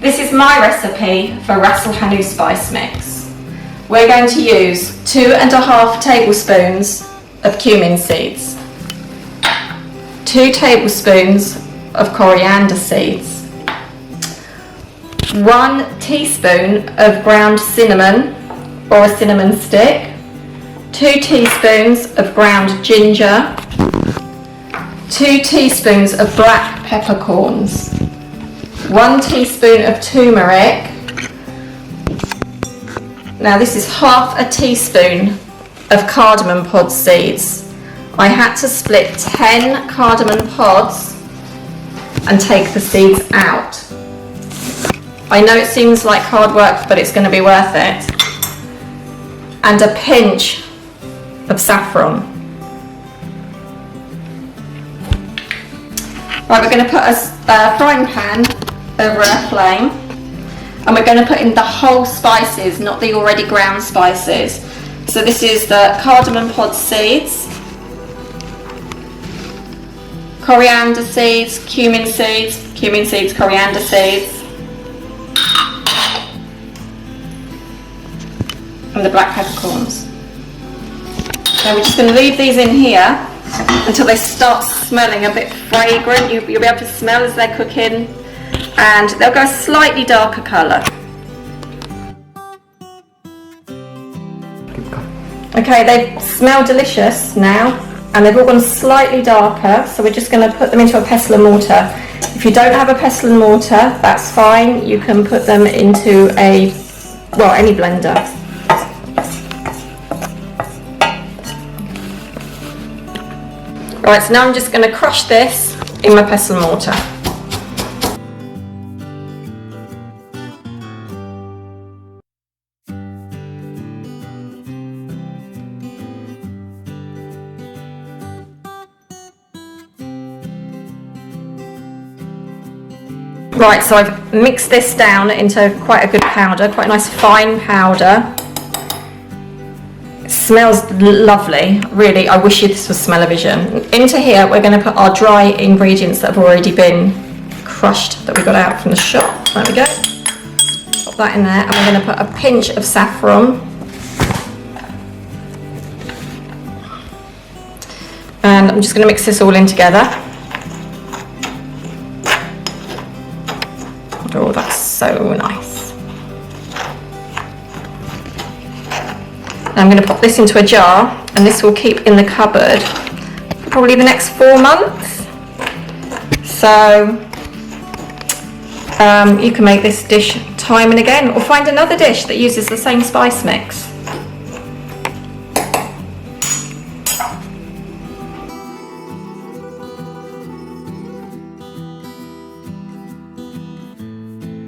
This is my recipe for Rassel Hanout spice mix. We're going to use 2.5 tablespoons of cumin seeds, 2 tablespoons of coriander seeds, 1 teaspoon of ground cinnamon or a cinnamon stick, 2 teaspoons of ground ginger, 2 teaspoons of black peppercorns, 1 teaspoon of turmeric. Now this is half a teaspoon of cardamom pod seeds. I had to split 10 cardamom pods and take the seeds out. I know it seems like hard work, but it's going to be worth it. And a pinch of saffron. Right, we're going to put a frying pan over our flame, and we're going to put in the whole spices, not the already ground spices. So this is the cardamom pod seeds, coriander seeds, cumin seeds, coriander seeds, and the black peppercorns. Now we're just going to leave these in here until they start smelling a bit fragrant. You'll be able to smell as they're cooking, and they'll go a slightly darker colour. Okay, they smell delicious now, and they've all gone slightly darker, so we're just going to put them into a pestle and mortar. If you don't have a pestle and mortar, that's fine. You can put them into any blender. Right, so now I'm just going to crush this in my pestle and mortar. Right, so I've mixed this down into quite a good powder, quite a nice fine powder. It smells lovely, really. I wish this was smell-o-vision. Into here we're going to put our dry ingredients that have already been crushed, that we got out from the shop. There we go. Pop that in there, and we're going to put a pinch of saffron. And I'm just going to mix this all in together. Oh, that's so nice. I'm going to pop this into a jar, and this will keep in the cupboard for probably the next 4 months. So you can make this dish time and again, or find another dish that uses the same spice mix.